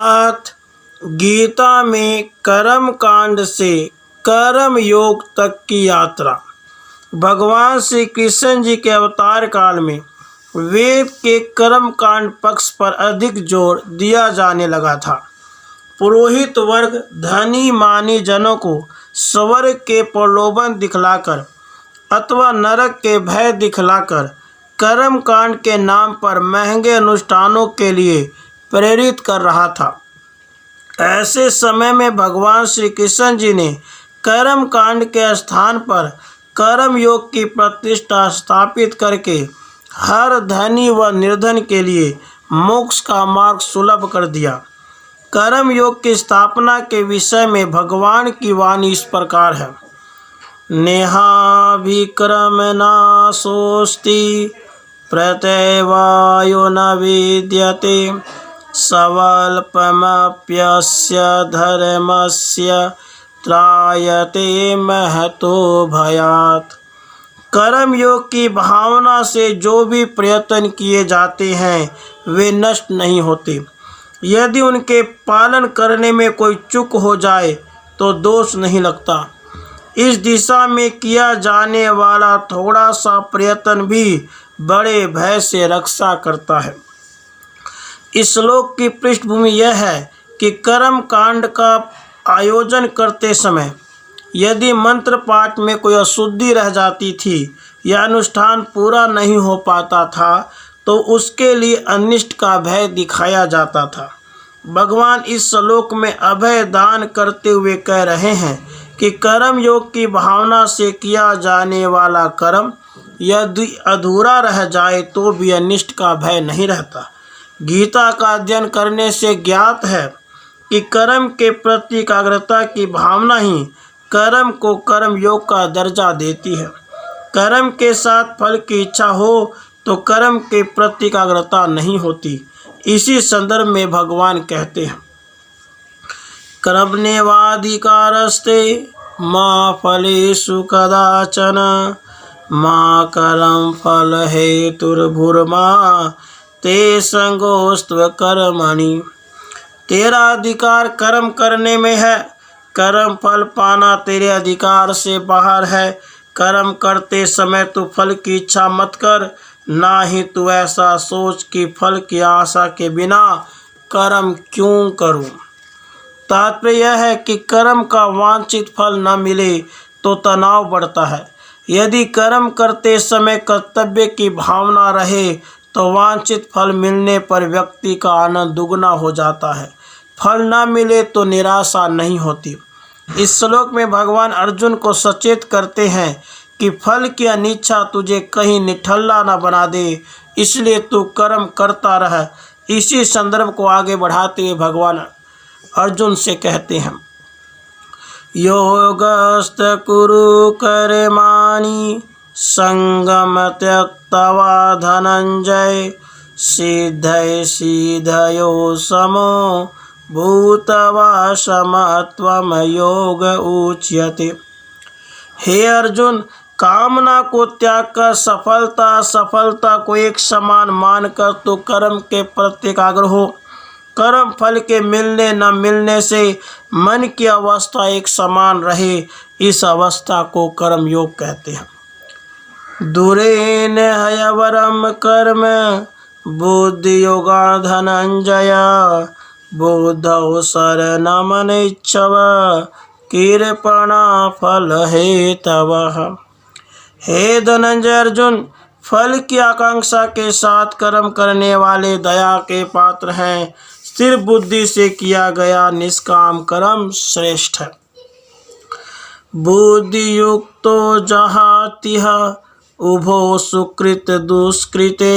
गीता में कर्म कांड से कर्म योग तक की यात्रा। भगवान श्री कृष्ण जी के अवतार काल में वेद के कर्म कांड पक्ष पर अधिक जोर दिया जाने लगा था। पुरोहित वर्ग धनी मानी जनों को स्वर्ग के प्रलोभन दिखलाकर अथवा नरक के भय दिखलाकर कर्म कांड के नाम पर महंगे अनुष्ठानों के लिए प्रेरित कर रहा था। ऐसे समय में भगवान श्री कृष्ण जी ने कर्म कांड के स्थान पर कर्म योग की प्रतिष्ठा स्थापित करके हर धनी व निर्धन के लिए मोक्ष का मार्ग सुलभ कर दिया। कर्म योग की स्थापना के विषय में भगवान की वाणी इस प्रकार है। नेहाभिक्रम नाशोस्ति प्रत्यवायो न विद्यते सवल्पमप्यस्य धर्मस्य त्रायते महतो भयात्। कर्म योग की भावना से जो भी प्रयत्न किए जाते हैं वे नष्ट नहीं होते। यदि उनके पालन करने में कोई चूक हो जाए तो दोष नहीं लगता। इस दिशा में किया जाने वाला थोड़ा सा प्रयत्न भी बड़े भय से रक्षा करता है। इस श्लोक की पृष्ठभूमि यह है कि कर्म कांड का आयोजन करते समय यदि मंत्र पाठ में कोई अशुद्धि रह जाती थी या अनुष्ठान पूरा नहीं हो पाता था तो उसके लिए अनिष्ट का भय दिखाया जाता था। भगवान इस श्लोक में अभय दान करते हुए कह रहे हैं कि कर्म योग की भावना से किया जाने वाला कर्म यदि अधूरा रह जाए तो भी अनिष्ट का भय नहीं रहता। गीता का अध्ययन करने से ज्ञात है कि कर्म के प्रति एकाग्रता की भावना ही कर्म को कर्म योग का दर्जा देती है। कर्म के साथ फल की इच्छा हो तो कर्म के प्रति एकाग्रता नहीं होती। इसी संदर्भ में भगवान कहते हैं, कर्मण्येवाधिकारस्ते मा फलेषु कदाचन मा कर्म फल हेतुर्भुर्मा ते संगोस्त्व कर्मणि। तेरा अधिकार कर्म करने में है, कर्म फल पाना तेरे अधिकार से बाहर है। कर्म करते समय तू फल की इच्छा मत कर, ना ही तू ऐसा सोच कि फल की आशा के बिना कर्म क्यों करूं। तात्पर्य यह है कि कर्म का वांछित फल न मिले तो तनाव बढ़ता है। यदि कर्म करते समय कर्तव्य की भावना रहे तो वांछित फल मिलने पर व्यक्ति का आनंद दुगना हो जाता है। फल न मिले तो निराशा नहीं होती। इस श्लोक में भगवान अर्जुन को सचेत करते हैं कि फल की अनिच्छा तुझे कहीं निठल्ला न बना दे, इसलिए तू कर्म करता रह। इसी संदर्भ को आगे बढ़ाते हुए भगवान अर्जुन से कहते हैं, योगस्थ कुरु कर्माणि संगम त्यक्त्वा धनंजय सिद्धय सिद्धयो समो भूत्वा समत्वम योग उच्यते। हे अर्जुन, कामना को त्याग कर सफलता को एक समान मानकर तो कर्म के प्रति एकाग्र हो। कर्म फल के मिलने न मिलने से मन की अवस्था एक समान रहे, इस अवस्था को कर्म योग कहते हैं। दूरेन हयवरम कर्म बुद्धि योगा धनंजय बुद्धौ शरणमनिच्छव कृपणा फल हेतवः। हे धनंजय अर्जुन, फल की आकांक्षा के साथ कर्म करने वाले दया के पात्र हैं। स्थिर बुद्धि से किया गया निष्काम कर्म श्रेष्ठ है। बुद्धि युक्तो जहातिह उभो सुकृत दुष्कृते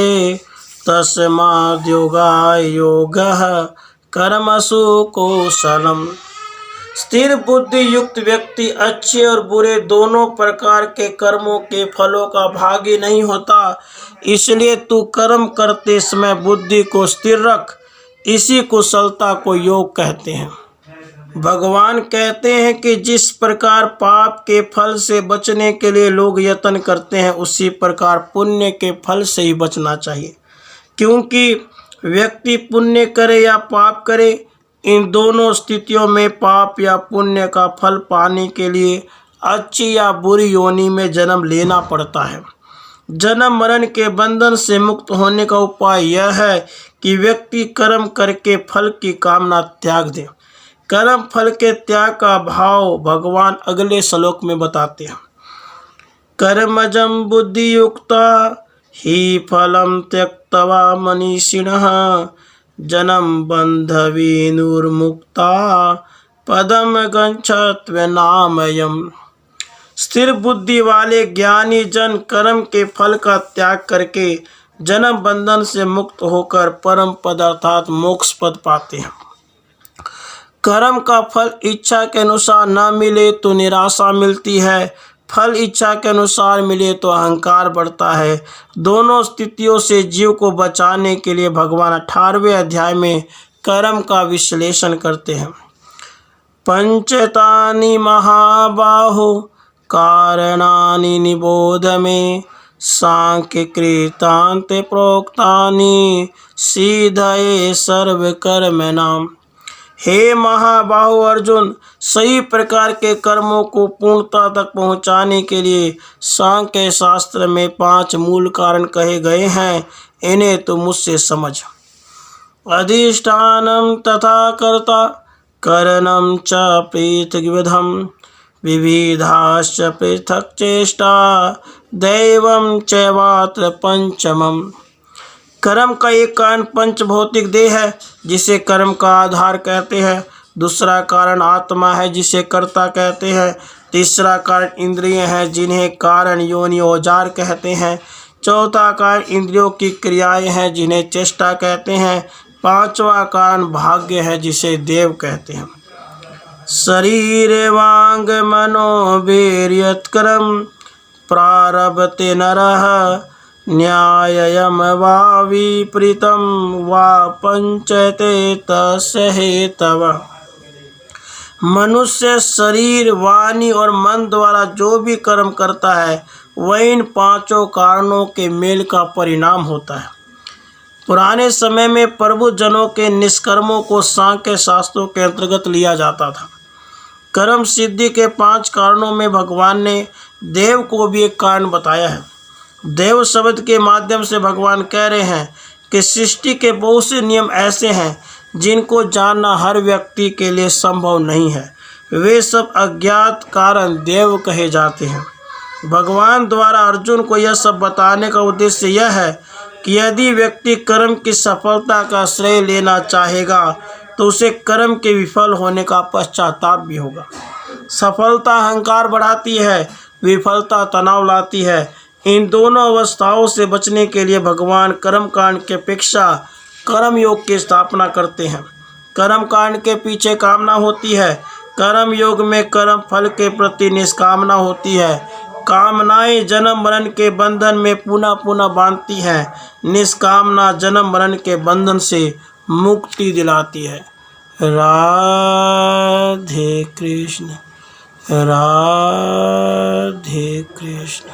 तस्माद् योगाय योगः कर्मसु कौशलम। स्थिर बुद्धि युक्त व्यक्ति अच्छे और बुरे दोनों प्रकार के कर्मों के फलों का भागी नहीं होता। इसलिए तू कर्म करते समय बुद्धि को स्थिर रख। इसी कुशलता को योग कहते हैं। भगवान कहते हैं कि जिस प्रकार पाप के फल से बचने के लिए लोग यत्न करते हैं, उसी प्रकार पुण्य के फल से ही बचना चाहिए। क्योंकि व्यक्ति पुण्य करे या पाप करे, इन दोनों स्थितियों में पाप या पुण्य का फल पाने के लिए अच्छी या बुरी योनि में जन्म लेना पड़ता है। जन्म मरण के बंधन से मुक्त होने का उपाय यह है कि व्यक्ति कर्म करके फल की कामना त्याग दे। कर्म फल के त्याग का भाव भगवान अगले श्लोक में बताते हैं। कर्मजं बुद्धि युक्ता ही फलम त्यक्त्वा मनीषिणः जन्म बंध विनुर्मुक्ता पदम गच्छत्वनामयम्। स्थिर बुद्धि वाले ज्ञानी जन कर्म के फल का त्याग करके जन्म बंधन से मुक्त होकर परम पद अर्थात मोक्ष पद पाते हैं। कर्म का फल इच्छा के अनुसार न मिले तो निराशा मिलती है, फल इच्छा के अनुसार मिले तो अहंकार बढ़ता है। दोनों स्थितियों से जीव को बचाने के लिए भगवान 18वें अध्याय में कर्म का विश्लेषण करते हैं। पंचतानि महाबाहो कारणानि निबोध में सांख्य कृतांत प्रोक्तानि सीधये सर्व कर्म नाम। हे महाबाहु अर्जुन, सही प्रकार के कर्मों को पूर्णता तक पहुँचाने के लिए सांख्य शास्त्र में 5 मूल कारण कहे गए हैं, इन्हें तो मुझसे समझ। अधिष्ठानम तथा कर्ता करणम च पृथग्विधम् विविधाश्च पृथक् चेष्टा दैवं चैवात्र पंचमम्। कर्म का एक कारण पंच भौतिक देह है जिसे कर्म का आधार कहते हैं। दूसरा कारण आत्मा है जिसे कर्ता कहते हैं। तीसरा कारण इंद्रिय है जिन्हें कारण योनि औजार कहते हैं। चौथा कारण इंद्रियों की क्रियाएं हैं जिन्हें चेष्टा कहते हैं। पांचवा कारण भाग्य है जिसे देव कहते हैं। शरीर वांग मनो वीर्यत्कर्म प्रारभते नरः न्याययम वा विपरीतम वा पंचते तस्य हेतवः। मनुष्य शरीर, वाणी और मन द्वारा जो भी कर्म करता है वह इन 5 कारणों के मेल का परिणाम होता है। पुराने समय में प्रभु जनों के निष्कर्मों को सांख्य शास्त्रों के अंतर्गत लिया जाता था। कर्म सिद्धि के 5 कारणों में भगवान ने देव को भी एक कारण बताया है। देव शब्द के माध्यम से भगवान कह रहे हैं कि सृष्टि के बहुत से नियम ऐसे हैं जिनको जानना हर व्यक्ति के लिए संभव नहीं है। वे सब अज्ञात कारण देव कहे जाते हैं। भगवान द्वारा अर्जुन को यह सब बताने का उद्देश्य यह है कि यदि व्यक्ति कर्म की सफलता का श्रेय लेना चाहेगा तो उसे कर्म के विफल होने का पश्चाताप भी होगा। सफलता अहंकार बढ़ाती है, विफलता तनाव लाती है। इन दोनों अवस्थाओं से बचने के लिए भगवान कर्म कांड की अपेक्षा कर्म योग की स्थापना करते हैं। कर्म कांड के पीछे कामना होती है, कर्म योग में कर्म फल के प्रति निष्कामना होती है। कामनाएं जन्म मरण के बंधन में पुनः पुनः बांधती हैं, निष्कामना जन्म मरण के बंधन से मुक्ति दिलाती है। राधे कृष्ण, राधे कृष्ण।